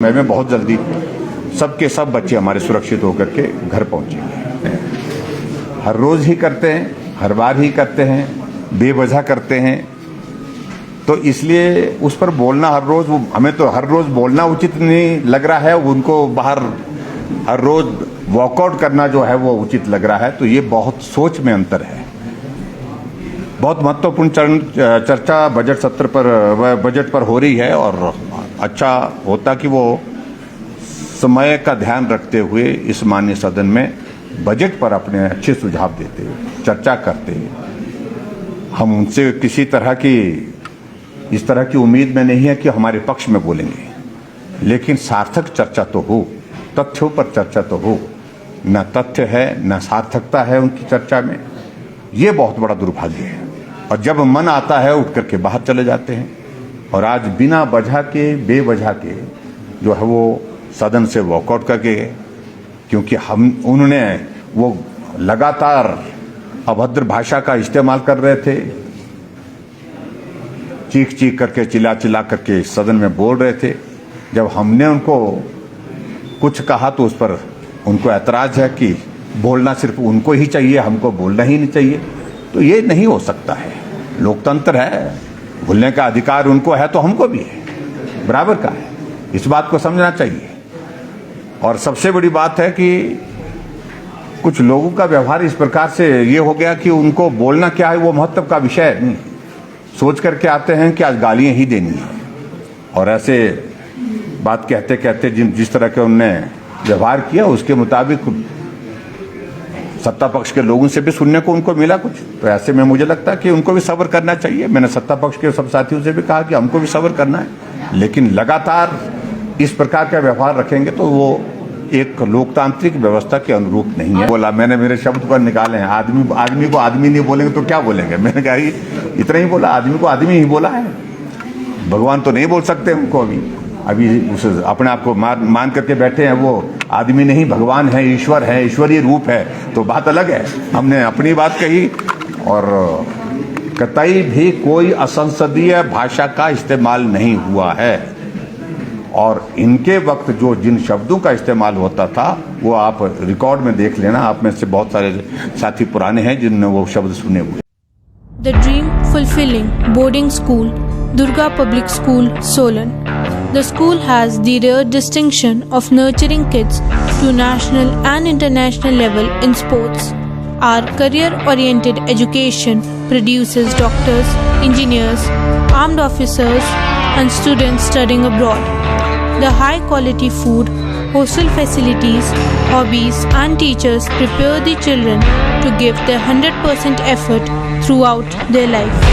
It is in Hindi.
में बहुत जल्दी सबके सब बच्चे हमारे सुरक्षित होकर के घर पहुंचेंगे। हर रोज ही करते हैं, हर बार ही करते हैं, बेवजह करते हैं, तो इसलिए उस पर बोलना हर रोज, हमें तो हर रोज बोलना उचित नहीं लग रहा है, उनको बाहर हर रोज वॉकआउट करना जो है वो उचित लग रहा है। तो ये बहुत सोच में अंतर है। बहुत महत्वपूर्ण चर्चा बजट सत्र पर, बजट पर हो रही है और अच्छा होता कि वो समय का ध्यान रखते हुए इस माननीय सदन में बजट पर अपने अच्छे सुझाव देते, चर्चा करते। हम उनसे किसी तरह की इस तरह की उम्मीद में नहीं है कि हमारे पक्ष में बोलेंगे, लेकिन सार्थक चर्चा तो हो, तथ्यों पर चर्चा तो हो। न तथ्य है न सार्थकता है उनकी चर्चा में, ये बहुत बड़ा दुर्भाग्य है। और जब मन आता है उठ करके बाहर चले जाते हैं। और आज बिना वजह के, बेवजह के जो है वो सदन से वॉकआउट करके, क्योंकि उन्होंने वो लगातार अभद्र भाषा का इस्तेमाल कर रहे थे, चीख चीख करके, चिल्ला चिल्ला करके सदन में बोल रहे थे। जब हमने उनको कुछ कहा तो उस पर उनको ऐतराज है कि बोलना सिर्फ उनको ही चाहिए, हमको बोलना ही नहीं चाहिए। तो ये नहीं हो सकता है। लोकतंत्र है, बोलने का अधिकार उनको है तो हमको भी है, बराबर का है। इस बात को समझना चाहिए। और सबसे बड़ी बात है कि कुछ लोगों का व्यवहार इस प्रकार से ये हो गया कि उनको बोलना क्या है वो महत्व का विषय नहीं, सोच करके आते हैं कि आज गालियां ही देनी है। और ऐसे बात कहते कहते जिस तरह के उनने व्यवहार किया उसके मुताबिक सत्ता पक्ष के लोगों से भी सुनने को उनको मिला कुछ। तो ऐसे में मुझे लगता है कि उनको भी सब्र करना चाहिए। मैंने सत्ता पक्ष के सब साथियों से भी कहा कि हमको भी सब्र करना है, लेकिन लगातार इस प्रकार का व्यवहार रखेंगे तो वो एक लोकतांत्रिक व्यवस्था के अनुरूप नहीं है। बोला, मैंने मेरे शब्द पर निकाले हैं, आदमी को आदमी नहीं बोलेंगे तो क्या बोलेंगे। मैंने कहा इतना ही बोला, आदमी को आदमी ही बोला है, भगवान तो नहीं बोल सकते उनको। अभी उस अपने आप को मान करके बैठे हैं, वो आदमी नहीं भगवान है, ईश्वर है, ईश्वरीय रूप है, तो बात अलग है। हमने अपनी बात कही और कतई भी कोई असंसदीय भाषा का इस्तेमाल नहीं हुआ है। और इनके वक्त जो जिन शब्दों का इस्तेमाल होता था वो आप रिकॉर्ड में देख लेना। आप में से बहुत सारे साथी पुराने हैं जिनने वो शब्द सुने हुए। The Dream Fulfilling Boarding School, Durga Public School, Solan. The school has the rare distinction of nurturing kids to national and international level in sports. Our career-oriented education produces doctors, engineers, armed officers, and students studying abroad. The high-quality food, hostel facilities, hobbies, and teachers prepare the children to give their 100% effort throughout their life.